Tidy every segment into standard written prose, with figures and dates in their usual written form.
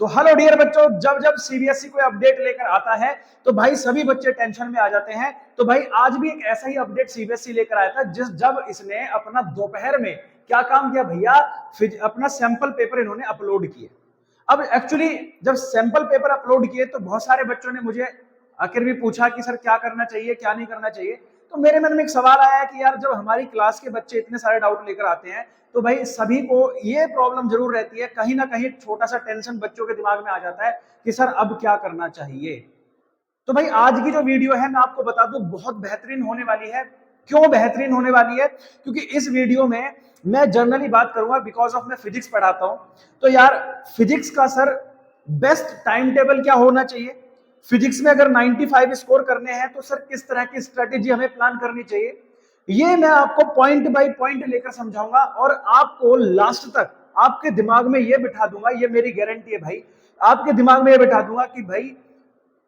तो hello dear बच्चों, जब जब सीबीएसई कोई अपडेट लेकर आता है तो भाई सभी बच्चे टेंशन में आ जाते हैं। तो भाई आज भी एक ऐसा ही अपडेट सीबीएसई लेकर आया था जब इसने अपना दोपहर में क्या काम किया भैया, अपना सैंपल पेपर इन्होंने अपलोड किए। अब एक्चुअली जब सैंपल पेपर अपलोड किए तो बहुत सारे बच्चों ने मुझे आखिर भी पूछा कि सर क्या करना चाहिए क्या नहीं करना चाहिए। तो मेरे मन में एक सवाल आया कि यार जब हमारी क्लास के बच्चे इतने सारे डाउट लेकर आते हैं तो भाई सभी को ये प्रॉब्लम जरूर रहती है, कहीं ना कहीं छोटा सा टेंशन बच्चों के दिमाग में आ जाता है कि सर अब क्या करना चाहिए। तो भाई आज की जो वीडियो है मैं आपको बता दूं बहुत बेहतरीन होने वाली है। क्यों बेहतरीन होने वाली है? क्योंकि इस वीडियो में मैं जनरली बात करूंगा, बिकॉज ऑफ मैं फिजिक्स पढ़ाता हूं। तो यार फिजिक्स का सर बेस्ट टाइम टेबल क्या होना चाहिए, फिजिक्स में अगर 95 स्कोर करने हैं तो सर किस तरह की स्ट्रेटेजी हमें प्लान करनी चाहिए, ये मैं आपको पॉइंट बाय पॉइंट लेकर समझाऊंगा और आपको लास्ट तक आपके दिमाग में ये बिठा दूंगा, ये मेरी गारंटी है भाई। आपके दिमाग में ये बिठा दूंगा कि भाई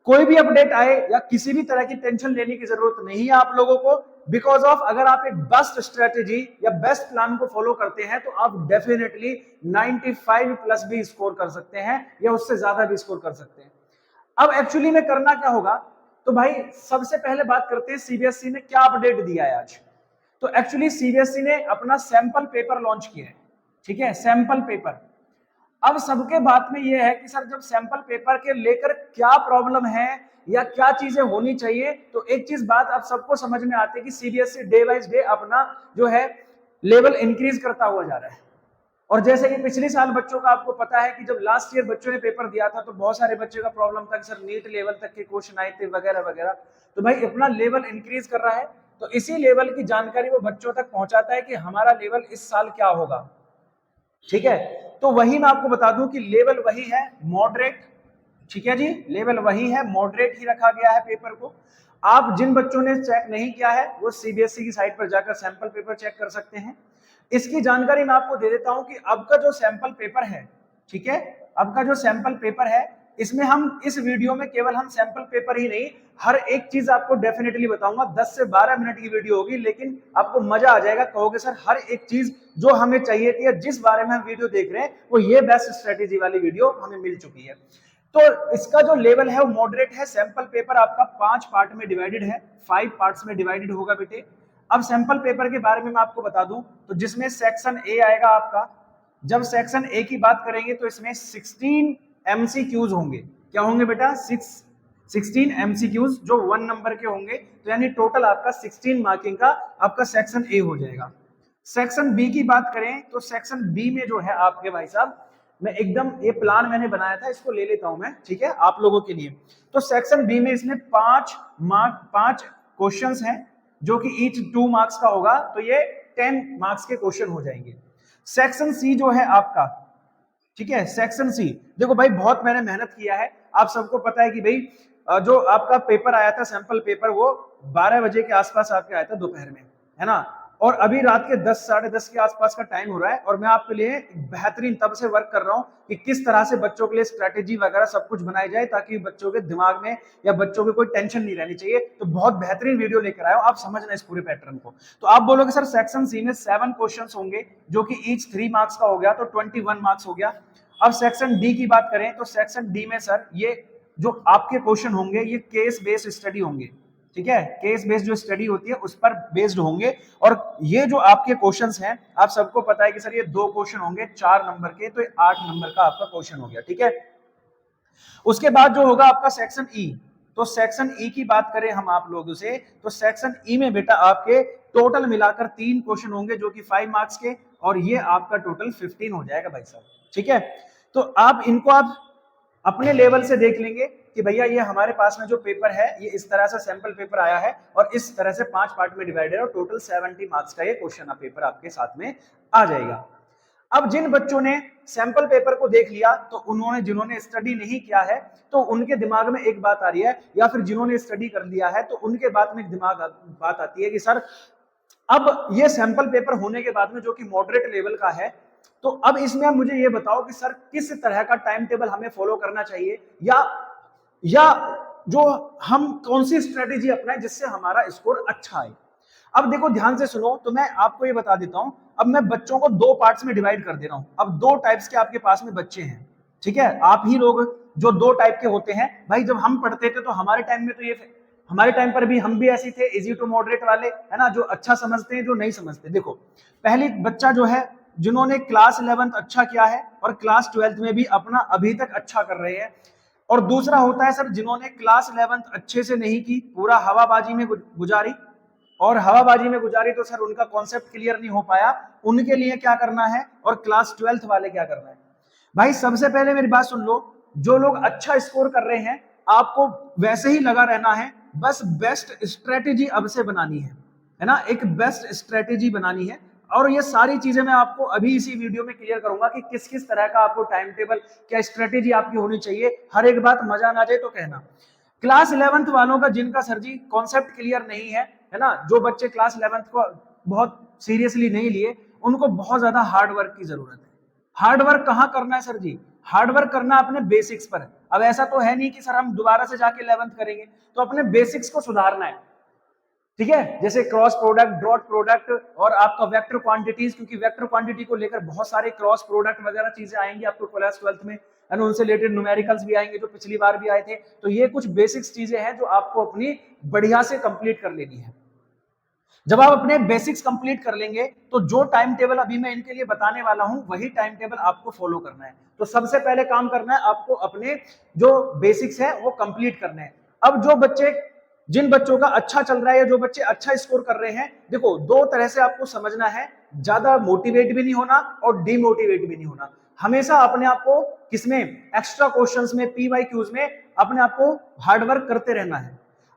कोई भी अपडेट आए या किसी भी तरह की टेंशन लेने की जरूरत नहीं है आप लोगों को, बिकॉज ऑफ अगर आप एक बेस्ट स्ट्रेटेजी या बेस्ट प्लान को फॉलो करते हैं तो आप डेफिनेटली 95 प्लस भी स्कोर कर सकते हैं या उससे ज्यादा भी स्कोर कर सकते हैं। अब एक्चुअली में करना क्या होगा, तो भाई सबसे पहले बात करते हैं सीबीएसई ने क्या अपडेट दिया है आज। तो एक्चुअली सीबीएसई ने अपना सैंपल पेपर लॉन्च किया है, ठीक है, सैंपल पेपर। अब सबके बात में यह है कि सर जब सैंपल पेपर के लेकर क्या प्रॉब्लम है या क्या चीजें होनी चाहिए, तो एक चीज बात आप सबको समझ में आती है कि सीबीएसई डे वाइज डे अपना जो है लेवल इंक्रीज करता हुआ जा रहा है। और जैसे कि पिछले साल बच्चों का आपको पता है कि जब लास्ट ईयर बच्चों ने पेपर दिया था तो बहुत सारे बच्चों का प्रॉब्लम था कि सर नीट लेवल तक के क्वेश्चन आए थे वगैरह वगैरह। तो भाई अपना लेवल इंक्रीज कर रहा है, तो इसी लेवल की जानकारी वो बच्चों तक पहुंचाता है कि हमारा लेवल इस साल क्या होगा, ठीक है। तो वही मैं आपको बता दूं कि लेवल वही है मॉडरेट, ठीक है जी, लेवल वही है मॉडरेट ही रखा गया है पेपर को। आप जिन बच्चों ने चेक नहीं किया है वो सीबीएसई की साइट पर जाकर सैंपल पेपर चेक कर सकते हैं। इसकी जानकारी मैं आपको दे देता हूं कि अब का जो सैंपल पेपर है, ठीक है, अब का जो सैंपल पेपर है इसमें हम इस वीडियो में केवल हम सैंपल पेपर ही नहीं हर एक चीज आपको डेफिनेटली बताऊंगा। 10 से 12 मिनट की वीडियो होगी लेकिन आपको मजा आ जाएगा, कहोगे सर हर एक चीज जो हमें चाहिए थी या जिस बारे में हम वीडियो देख रहे हैं वो ये बेस्ट स्ट्रेटेजी वाली वीडियो हमें मिल चुकी है। तो इसका जो लेवल है वो मॉडरेट है। सैंपल पेपर आपका 5 पार्ट में डिवाइडेड है, 5 पार्ट्स में डिवाइडेड होगा बेटे। अब सैंपल पेपर के बारे में मैं आपको बता दूं तो जिसमें सेक्शन ए आएगा आपका, जब सेक्शन ए की बात करेंगे तो इसमें 16 एमसीक्यूज होंगे। क्या होंगे बेटा? 16 एमसीक्यूज जो 1 नंबर के होंगे, तो यानी टोटल आपका 16 मार्किंग का आपका सेक्शन ए हो जाएगा। सेक्शन बी की बात करें तो सेक्शन बी में जो है आपके भाई साहब, मैं एकदम ये प्लान मैंने बनाया था इसको ले लेता हूं मैं, ठीक है, आप लोगों के लिए। तो सेक्शन बी में इसमें 5 क्वेश्चंस हैं जो कि ईच 2 मार्क्स का होगा, तो ये 10 मार्क्स के क्वेश्चन हो जाएंगे। सेक्शन सी जो है आपका, ठीक है, सेक्शन सी देखो भाई बहुत मैंने मेहनत किया है। आप सबको पता है कि भाई जो आपका पेपर आया था सैंपल पेपर वो 12 बजे के आसपास आपके आया था दोपहर में, है ना, और अभी रात के 10 साढ़े 10 के आसपास का टाइम हो रहा है और मैं आपके लिए बेहतरीन तब से वर्क कर रहा हूं कि किस तरह से बच्चों के लिए स्ट्रेटेजी वगैरह सब कुछ बनाई जाए ताकि बच्चों के दिमाग में या बच्चों को कोई टेंशन नहीं रहनी चाहिए। तो बहुत बेहतरीन वीडियो लेकर आया हूं, आप समझना इस पूरे पैटर्न को। तो आप बोलोगे सर सेक्शन सी में 7 क्वेश्चंस होंगे जो कि ईच 3 मार्क्स का हो गया, तो 21 मार्क्स हो गया। अब सेक्शन डी की बात करें तो सेक्शन डी में सर ये जो आपके क्वेश्चन होंगे ये केस बेस्ड स्टडी होंगे, ठीक है, केस बेस्ड जो स्टडी होती है उस पर बेस्ड होंगे। और ये जो आपके क्वेश्चंस हैं आप सबको पता है कि सर ये 2 क्वेश्चन होंगे 4 नंबर के, तो 8 नंबर का आपका क्वेश्चन हो गया, ठीक है। उसके बाद जो होगा आपका सेक्शन ई, तो सेक्शन ई की बात करें हम आप लोगों से तो सेक्शन ई में बेटा आपके टोटल मिलाकर 3 क्वेश्चन होंगे जो कि 5 मार्क्स के, और ये आपका टोटल 15 हो जाएगा भाई साहब, ठीक है। तो आप इनको आप अपने लेवल से देख लेंगे कि भैया ये हमारे पास में जो पेपर है ये इस तरह से सैंपल पेपर आया है और इस तरह से 5 पार्ट में डिवाइडेड है और टोटल 70 मार्क्स का ये क्वेश्चन पेपर आपके साथ में आ जाएगा। अब जिन बच्चों ने सैंपल पेपर को देख लिया तो उन्होंने, जिन्होंने स्टडी नहीं किया है तो उनके दिमाग में एक बात आ रही है, या फिर जिन्होंने स्टडी कर लिया है तो उनके बात में बात आती है कि सर अब ये सैंपल पेपर होने के बाद में जो कि मॉडरेट लेवल का है, तो अब इसमें आप मुझे ये बताओ कि सर किस तरह का टाइम टेबल हमें फॉलो करना चाहिए या जो हम कौन सी स्ट्रेटेजी अपनाएं जिससे हमारा स्कोर अच्छा आए। अब देखो ध्यान से सुनो, तो मैं आपको ये बता देता हूं। अब मैं बच्चों को 2 पार्ट्स में डिवाइड कर दे रहा हूं। अब 2 टाइप्स के आपके पास में बच्चे हैं, ठीक है, आप ही लोग जो दो टाइप के होते हैं भाई। जब हम पढ़ते थे तो हमारे टाइम में तो ये, हमारे टाइम पर भी हम भी ऐसे थे, इजी टू मॉडरेट वाले, है ना, जो अच्छा समझते हैं, जो नहीं समझते। देखो, पहली बच्चा जो है जिन्होंने क्लास 11th अच्छा किया है और क्लास 12th में भी अपना अभी तक अच्छा कर रहे हैं, और दूसरा होता है सर जिन्होंने क्लास 11th अच्छे से नहीं की, पूरा हवाबाजी में गुजारी, और हवाबाजी में गुजारी तो सर उनका कॉन्सेप्ट क्लियर नहीं हो पाया, उनके लिए क्या करना है, और क्लास 12th वाले क्या करना है। भाई सबसे पहले मेरी बात सुन लो, जो लोग अच्छा स्कोर कर रहे हैं आपको वैसे ही लगा रहना है, बस बेस्ट स्ट्रेटेजी अब से बनानी है ना, एक बेस्ट स्ट्रेटेजी बनानी है। और ये सारी चीजें मैं आपको अभी इसी वीडियो में क्लियर करूंगा कि किस किस तरह का आपको टाइम टेबल, क्या स्ट्रेटेजी आपकी होनी चाहिए। हर एक बात मजा ना जाए तो कहना। क्लास 11th वालों का जिनका सर जी कॉन्सेप्ट क्लियर नहीं है ना, जो बच्चे क्लास 11th को बहुत सीरियसली नहीं लिए, उनको बहुत ज्यादा हार्ड वर्क की जरूरत है। हार्ड वर्क कहाँ करना है सर जी, हार्ड वर्क करना अपने बेसिक्स पर है। अब ऐसा तो है नहीं कि सर हम दोबारा से जाके 11th करेंगे, तो अपने बेसिक्स को सुधारना है, ठीक है। जैसे क्रॉस प्रोडक्ट, डॉट प्रोडक्ट, और आपका वेक्टर क्वांटिटीज, क्योंकि वेक्टर क्वांटिटी को लेकर बहुत सारे क्रॉस प्रोडक्ट वगैरह चीजें आएंगी आपको क्लास 12th में, एंड उनसे रिलेटेड न्यूमेरिकल्स भी आएंगे जो पिछली बार भी आए थे। तो ये कुछ बेसिक्स चीजें हैं जो आपको अपनी बढ़िया से कंप्लीट कर लेनी है। जब आप अपने बेसिक्स कंप्लीट कर लेंगे तो जो टाइम टेबल अभी मैं इनके लिए बताने वाला हूं वही टाइम टेबल आपको फॉलो करना है। तो सबसे पहले काम करना है आपको अपने जो बेसिक्स है वो कंप्लीट करने हैं। अब जो बच्चे, जिन बच्चों का अच्छा चल रहा है या जो बच्चे अच्छा स्कोर कर रहे हैं, देखो दो तरह से आपको समझना है, ज्यादा मोटिवेट भी नहीं होना और डिमोटिवेट भी नहीं होना। हमेशा अपने आप को किसमें, एक्स्ट्रा क्वेश्चंस में, पीवाई क्यूज में अपने आप को हार्डवर्क करते रहना है।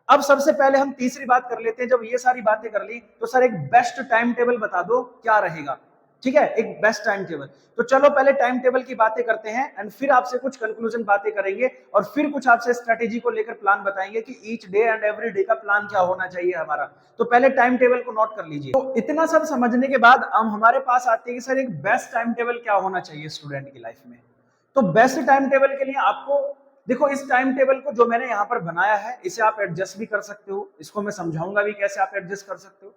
अब सबसे पहले हम तीसरी बात कर लेते हैं। जब ये सारी बातें कर ली तो सर एक बेस्ट टाइम टेबल बता दो क्या रहेगा, ठीक है, एक बेस्ट टाइम टेबल। तो चलो पहले टाइम टेबल की बातें करते हैं एंड फिर आपसे कुछ कंक्लूजन बातें करेंगे और फिर कुछ आपसे स्ट्रेटेजी को लेकर प्लान बताएंगे कि each day and every day का प्लान क्या होना चाहिए हमारा। तो पहले टाइम टेबल को नोट कर लीजिए। तो इतना सब समझने के बाद हम हमारे पास आते हैं कि सर एक बेस्ट टाइम टेबल क्या होना चाहिए स्टूडेंट की लाइफ में। तो बेस्ट टाइम टेबल के लिए आपको, देखो इस टाइम टेबल को जो मैंने यहाँ पर बनाया है इसे आप एडजस्ट भी कर सकते हो, इसको मैं समझाऊंगा भी कैसे आप एडजस्ट कर सकते हो।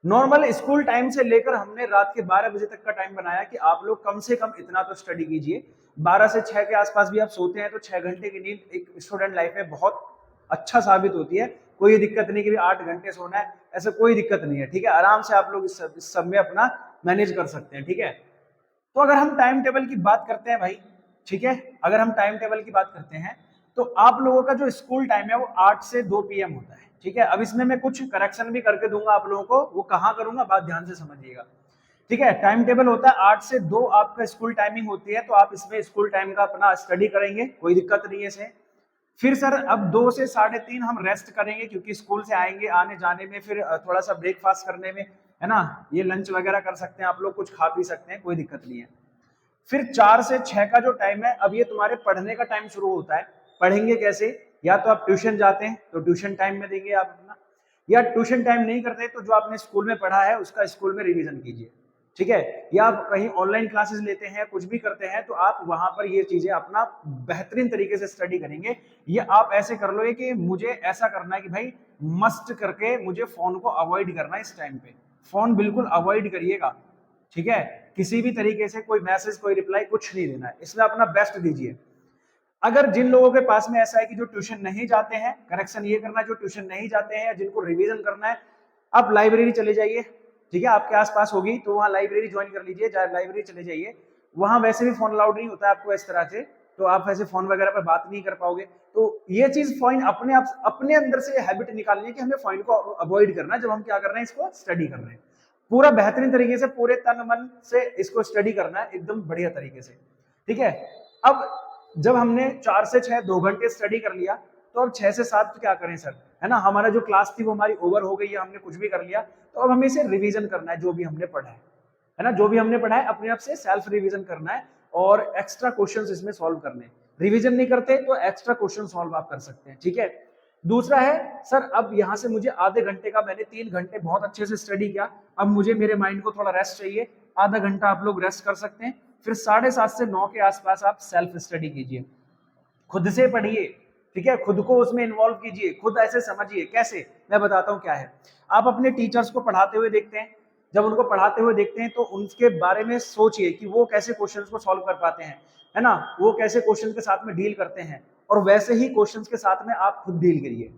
नॉर्मल स्कूल टाइम से लेकर हमने रात के 12 बजे तक का टाइम बनाया कि आप लोग कम से कम इतना तो स्टडी कीजिए। 12 से 6 के आसपास भी आप सोते हैं तो 6 घंटे की नींद एक स्टूडेंट लाइफ में बहुत अच्छा साबित होती है। कोई दिक्कत नहीं कि 8 घंटे सोना है, ऐसा कोई दिक्कत नहीं है, ठीक है। आराम से आप लोग इस सब में अपना मैनेज कर सकते हैं, ठीक है। तो अगर हम टाइम टेबल की बात करते हैं भाई, ठीक है, अगर हम टाइम टेबल की बात करते हैं तो आप लोगों का जो स्कूल टाइम है वो 8 से 2 PM होता है, ठीक है। अब इसमें मैं कुछ करेक्शन भी करके दूंगा आप लोगों को, वो कहाँ करूंगा बात ध्यान से समझिएगा, ठीक है। टाइम टेबल होता है 8 से 2 आपका स्कूल टाइमिंग होती है, तो आप इसमें स्कूल टाइम का अपना स्टडी करेंगे, कोई दिक्कत नहीं है इसे। फिर सर अब 2 से 3:30 हम रेस्ट करेंगे क्योंकि स्कूल से आएंगे, आने जाने में फिर थोड़ा सा ब्रेकफास्ट करने में, है ना, ये लंच वगैरह कर सकते हैं आप लोग, कुछ खा पी सकते हैं, कोई दिक्कत नहीं है। फिर 4 से 6 का जो टाइम है, अब ये तुम्हारे पढ़ने का टाइम शुरू होता है। पढ़ेंगे कैसे, या तो आप ट्यूशन जाते हैं तो ट्यूशन टाइम में देंगे आप अपना, या ट्यूशन टाइम नहीं करते तो जो आपने स्कूल में पढ़ा है उसका स्कूल में रिवीजन कीजिए, ठीक है। या आप कहीं ऑनलाइन क्लासेस लेते हैं, कुछ भी करते हैं, तो आप वहां पर ये चीजें अपना बेहतरीन तरीके से स्टडी करेंगे। ये आप ऐसे कर लो कि मुझे ऐसा करना है कि भाई मस्ट करके मुझे फोन को अवॉइड करना है, इस टाइम पे फोन बिल्कुल अवॉइड करिएगा, ठीक है। किसी भी तरीके से कोई मैसेज, कोई रिप्लाई कुछ नहीं देना है, इसमें अपना बेस्ट दीजिए। अगर जिन लोगों के पास में ऐसा है कि जो ट्यूशन नहीं जाते हैं, करेक्शन ये करना है, जो ट्यूशन नहीं जाते हैं या जिनको रिवीजन करना है, आप लाइब्रेरी चले जाइए, ठीक है, आपके आसपास होगी तो वहां लाइब्रेरी ज्वाइन कर लीजिए, लाइब्रेरी चले जाइए। वहां वैसे भी फोन अलाउड नहीं होता है आपको इस तरह से, तो आप वैसे फोन वगैरह पर बात नहीं कर पाओगे। तो ये चीज फोन अपने आप अपने अंदर से हैबिट निकालनी है कि हमें फोन को अवॉइड करना है जब हम क्या कर रहे हैं, इसको स्टडी कर रहे हैं। पूरा बेहतरीन तरीके से, पूरे तन मन से इसको स्टडी करना है, एकदम बढ़िया तरीके से, ठीक है। अब जब हमने 4 से 6 2 घंटे स्टडी कर लिया, तो अब 6 से 7 तो क्या करें सर, है ना, हमारा जो क्लास थी वो हमारी ओवर हो गई है, हमने कुछ भी कर लिया, तो अब हमें इसे रिवीजन करना है, जो भी हमने पढ़ा है ना, जो भी हमने पढ़ा है अपने आप से सेल्फ रिवीजन करना है और एक्स्ट्रा क्वेश्चंस इसमें सॉल्व करने हैं। रिवीजन नहीं करते तो एक्स्ट्रा क्वेश्चन सॉल्व आप कर सकते हैं, ठीक है। दूसरा है सर, अब यहां से मुझे आधे घंटे का, मैंने 3 घंटे बहुत अच्छे से स्टडी किया, अब मुझे मेरे माइंड को थोड़ा रेस्ट चाहिए, आधा घंटा आप लोग रेस्ट कर सकते हैं। फिर 7:30 से 9 के आसपास आप सेल्फ स्टडी कीजिए, खुद से पढ़िए, ठीक है, खुद को उसमें इन्वॉल्व कीजिए, खुद ऐसे समझिए। कैसे, मैं बताता हूँ क्या है। आप अपने टीचर्स को पढ़ाते हुए देखते हैं, जब उनको पढ़ाते हुए देखते हैं तो उनके बारे में सोचिए कि वो कैसे क्वेश्चंस को सॉल्व कर पाते हैं, है ना, वो कैसे क्वेश्चन के साथ में डील करते हैं, और वैसे ही क्वेश्चन के साथ में आप खुद डील करिए।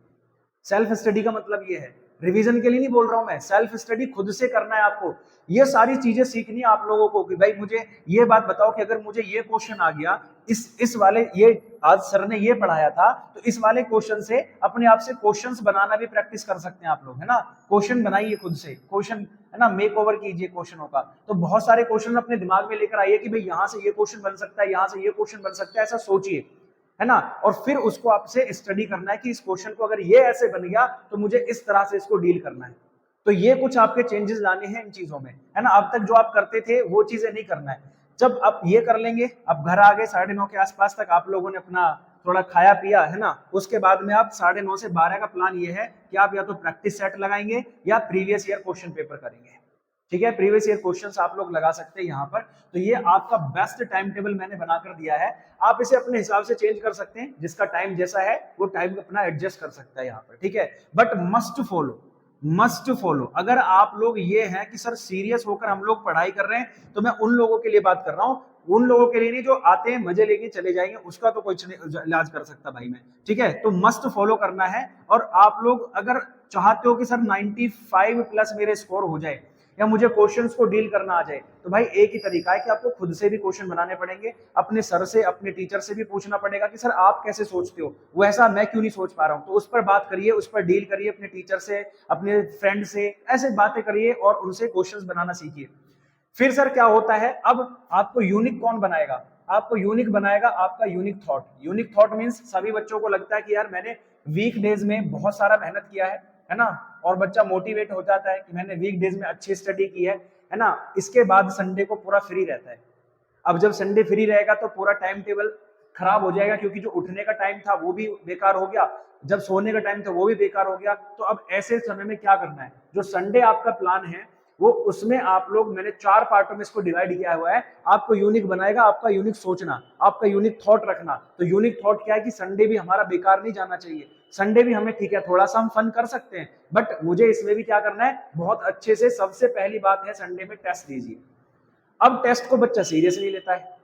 सेल्फ स्टडी का मतलब ये है, रिवीजन के लिए नहीं बोल रहा हूं मैं, सेल्फ स्टडी खुद से करना है आपको। ये सारी चीजें सीखनी है आप लोगों को कि भाई मुझे ये बात बताओ कि अगर मुझे ये क्वेश्चन आ गया, इस वाले, ये आज सर ने ये पढ़ाया था, तो इस वाले क्वेश्चन से अपने आप से क्वेश्चंस बनाना भी प्रैक्टिस कर सकते हैं आप लोग, है ना। क्वेश्चन बनाइए खुद से, क्वेश्चन, है ना, मेक ओवर कीजिए क्वेश्चनों का। तो बहुत सारे क्वेश्चन अपने दिमाग में लेकर आइए कि भाई यहाँ से ये क्वेश्चन बन सकता है, यहाँ से ये क्वेश्चन बन सकता है, ऐसा सोचिए, है ना। और फिर उसको आपसे स्टडी करना है कि इस क्वेश्चन को अगर ये ऐसे बन गया तो मुझे इस तरह से इसको डील करना है। तो ये कुछ आपके चेंजेस लाने हैं इन चीजों में, है ना। अब तक जो आप करते थे वो चीजें नहीं करना है। जब आप ये कर लेंगे, अब घर आ गए 9:30 के आसपास तक, आप लोगों ने अपना थोड़ा खाया पिया, है ना, उसके बाद में आप 9:30 से 12 का प्लान ये है कि आप या तो प्रैक्टिस सेट लगाएंगे या प्रीवियस ईयर क्वेश्चन पेपर करेंगे। ठीक है, प्रीवियस ईयर क्वेश्चंस आप लोग लगा सकते हैं यहाँ पर। तो ये आपका बेस्ट टाइम टेबल मैंने बनाकर दिया है, आप इसे अपने हिसाब से चेंज कर सकते हैं, जिसका टाइम जैसा है वो टाइम अपना एडजस्ट कर सकता है यहाँ पर। ठीक है, बट मस्ट फॉलो। अगर आप लोग ये हैं कि सर सीरियस होकर हम लोग पढ़ाई कर रहे हैं, तो मैं उन लोगों के लिए बात कर रहा हूँ, उन लोगों के लिए नहीं जो आते हैं मजे लेके चले जाएंगे, उसका तो कुछ नहीं इलाज कर सकता भाई मैं। ठीक है, तो मस्ट फॉलो करना है। और आप लोग अगर चाहते हो कि सर 95 प्लस मेरे स्कोर हो जाए या मुझे क्वेश्चंस को डील करना आ जाए, तो भाई एक ही तरीका है कि आपको खुद से भी क्वेश्चन बनाने पड़ेंगे, अपने सर से, अपने टीचर से भी पूछना पड़ेगा कि सर आप कैसे सोचते हो, वैसा मैं क्यों नहीं सोच पा रहा हूं। तो उस पर बात करिए, उस पर डील करिए, अपने टीचर से, अपने फ्रेंड से, ऐसे बातें करिए और उनसे क्वेश्चंस बनाना सीखिए। फिर सर क्या होता है, अब आपको यूनिक कौन बनाएगा, आपको यूनिक बनाएगा आपका unique thought. Unique thought means सभी बच्चों को लगता है कि यार मैंने वीक डेज में बहुत सारा मेहनत किया है ना, और बच्चा मोटिवेट हो जाता है कि मैंने वीक डेज में अच्छी स्टडी की है ना। इसके बाद संडे को पूरा फ्री रहता है। अब जब संडे फ्री रहेगा तो पूरा टाइम टेबल खराब हो जाएगा, क्योंकि जो उठने का टाइम था वो भी बेकार हो गया, जब सोने का टाइम था वो भी बेकार हो गया। तो अब ऐसे समय में क्या करना है, जो संडे आपका प्लान है वो, उसमें आप लोग, मैंने 4 पार्टों में इसको डिवाइड किया हुआ है। आपको यूनिक बनाएगा आपका यूनिक सोचना, आपका यूनिक थॉट रखना। तो यूनिक थॉट क्या है कि संडे भी हमारा बेकार नहीं जाना चाहिए, संडे भी हमें, ठीक है थोड़ा सा हम फन कर सकते हैं, बट मुझे इसमें भी क्या करना है, बहुत अच्छे से। सबसे पहली बात है, संडे में टेस्ट दीजिए। अब टेस्ट को बच्चा सीरियस नहीं लेता है,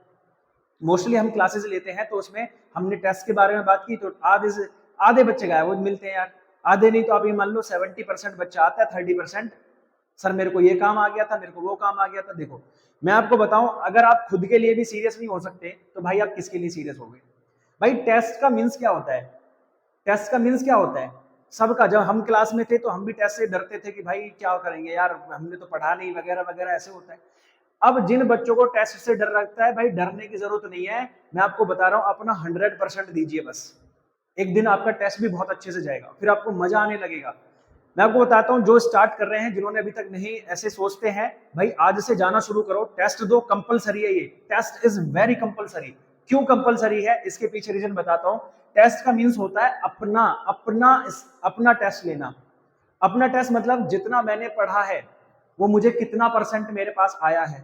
मोस्टली हम क्लासेस लेते हैं तो उसमें हमने टेस्ट के बारे में बात की, तो आधे बच्चे गायब वो मिलते हैं यार, आधे नहीं तो आप ये मान लो 70% बच्चा आता है, 30% सर मेरे को ये काम आ गया था, मेरे को वो काम आ गया था। देखो मैं आपको बताऊं, अगर आप खुद के लिए भी सीरियस नहीं हो सकते तो भाई आप किसके लिए सीरियस हो गए। भाई टेस्ट का मीन्स क्या होता है, टेस्ट का मीन्स क्या होता है सबका। जब हम क्लास में थे तो हम भी टेस्ट से डरते थे कि भाई क्या करेंगे यार, हमने तो पढ़ा नहीं, वगैरह वगैरह, ऐसे होता है। अब जिन बच्चों को टेस्ट से डर लगता है, भाई डरने की जरूरत नहीं है, मैं आपको बता रहा हूं, अपना 100% दीजिए बस। एक दिन आपका टेस्ट भी बहुत अच्छे से जाएगा, फिर आपको मजा आने लगेगा। मैं आपको बताता हूं, जो स्टार्ट कर रहे हैं, जिन्होंने अभी तक नहीं ऐसे सोचते हैं, भाई आज से जाना शुरू करो, टेस्ट दो, कंपलसरी है ये, टेस्ट इज वेरी कंपलसरी। क्यों कंपलसरी है, इसके पीछे रीजन बताता हूं। टेस्ट का मीन्स होता है अपना अपना अपना टेस्ट लेना। अपना टेस्ट मतलब जितना मैंने पढ़ा है वो मुझे कितना % मेरे पास आया है।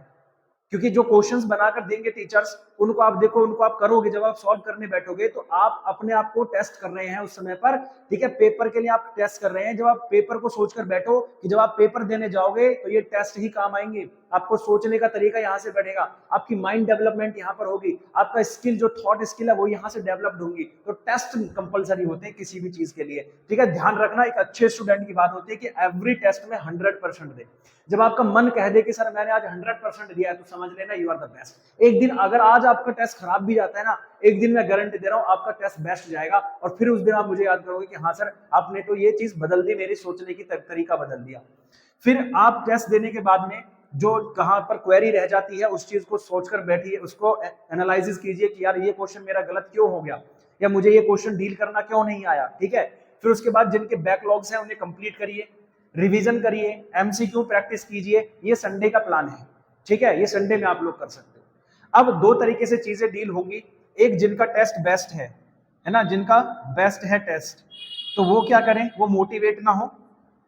क्योंकि जो क्वेश्चंस बनाकर देंगे टीचर्स, उनको आप देखो, उनको आप करोगे, जब आप सॉल्व करने बैठोगे तो आप अपने आप को टेस्ट कर रहे हैं उस समय पर। ठीक है, पेपर के लिए आप टेस्ट कर रहे हैं। जब आप पेपर को सोचकर बैठो कि जब आप पेपर देने जाओगे तो ये टेस्ट ही काम आएंगे, आपको सोचने का तरीका यहाँ से बढ़ेगा, आपकी माइंड डेवलपमेंट यहाँ पर होगी, आपका स्किल, जो थॉट स्किल है वो यहाँ से डेवलप्ड होंगी। तो टेस्ट कंपलसरी होते हैं किसी भी चीज के लिए। ठीक है, ध्यान रखना, एक अच्छे स्टूडेंट की बात होती है कि एवरी टेस्ट में 100% दे। जब आपका मन कह दे कि सर मैंने आज 100% दिया है, तो समझ लेना यू आर द बेस्ट। एक दिन अगर आज आपका टेस्ट खराब भी जाता है ना, एक दिन मैं गारंटी दे रहा हूं आपका टेस्ट बेस्ट जाएगा, और फिर उस दिन आप मुझे याद करोगे कि हाँ सर आपने तो ये चीज बदल दी, मेरी सोचने की तरीका बदल दिया। फिर आप टेस्ट देने के बाद में जो कहां पर क्वेरी रह जाती है उस चीज को सोचकर बैठिए, उसको एनालिसिस कीजिए कि यार ये क्वेश्चन मेरा गलत क्यों हो गया, या मुझे ये क्वेश्चन डील करना क्यों नहीं आया। ठीक है, फिर उसके बाद जिनके बैकलॉग्स हैं उन्हें कंप्लीट करिए, रिवीजन करिए, एमसीक्यू प्रैक्टिस कीजिए। ये संडे का प्लान है। ठीक है, ये संडे में आप लोग कर सकते हो। अब 2 तरीके से चीजें डील होंगी। एक जिनका टेस्ट बेस्ट है ना, जिनका बेस्ट है टेस्ट, तो वो क्या करें, वो मोटिवेट ना हो,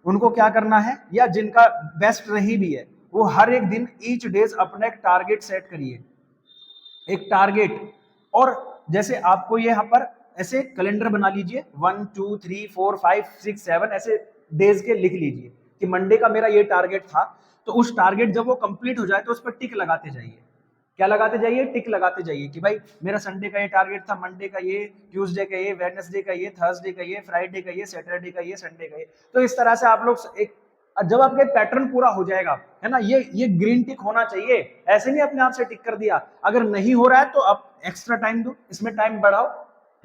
उनको क्या करना है, या जिनका बेस्ट नहीं भी है वो हर एक दिन ईच डेज अपना एक टारगेट सेट करिए, एक टारगेट। और जैसे आपको ये यहाँ पर ऐसे कैलेंडर बना लीजिए, 1 2 3 4 5 6 7 ऐसे डेज के लिख लीजिए कि मंडे का मेरा ये टारगेट था। तो उस टारगेट जब वो कंप्लीट हो जाए तो उस पर टिक लगाते जाइए। क्या लगाते जाइए, टिक लगाते जाइए कि भाई मेरा संडे का ये टारगेट था, मंडे का ये, ट्यूसडे का ये, वेडनेसडे का ये, थर्सडे का ये, फ्राइडे का ये, सैटरडे का ये, संडे का ये। तो इस तरह से आप लोग एक, जब आपका पैटर्न पूरा हो जाएगा, है ना, ये ग्रीन टिक होना चाहिए। ऐसे नहीं अपने आप से टिक कर दिया। अगर नहीं हो रहा है तो आप एक्स्ट्रा टाइम दो, इसमें टाइम बढ़ाओ,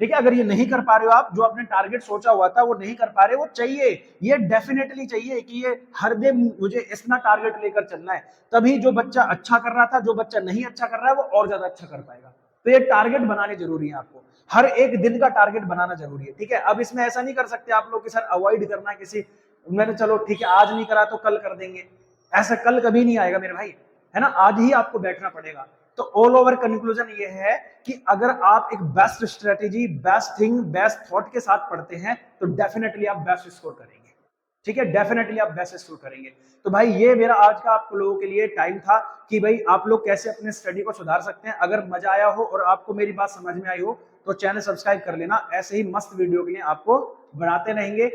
ठीक है। अगर ये नहीं कर पा रहे हो आप, जो आपने टारगेट सोचा हुआ था वो नहीं कर पा रहे, वो चाहिए, ये डेफिनेटली चाहिए कि ये हर दिन मुझे इतना टारगेट लेकर चलना है। तभी जो बच्चा अच्छा कर रहा था, जो बच्चा नहीं अच्छा कर रहा है, वो और ज्यादा अच्छा कर पाएगा। तो ये टारगेट बनाने जरूरी है आपको, हर एक दिन का टारगेट बनाना जरूरी है, ठीक है। अब इसमें ऐसा नहीं कर सकते आप लोग कि सर अवॉइड करना किसी, मैंने चलो ठीक है आज नहीं करा तो कल कर देंगे, ऐसा कल कभी नहीं आएगा मेरे भाई, है ना। आज ही आपको बैठना पड़ेगा। तो ऑल ओवर कंक्लूजन ये है कि अगर आप एक best strategy, best thing, best thought के साथ पढ़ते हैं तो डेफिनेटली आप बेस्ट स्कोर करेंगे, ठीक है, डेफिनेटली आप बेस्ट स्कोर करेंगे। तो भाई ये मेरा आज का आप लोगों के लिए टाइम था कि भाई आप लोग कैसे अपने स्टडी को सुधार सकते हैं। अगर मजा आया हो और आपको मेरी बात समझ में आई हो तो चैनल सब्सक्राइब कर लेना, ऐसे ही मस्त वीडियो के लिए आपको बनाते रहेंगे।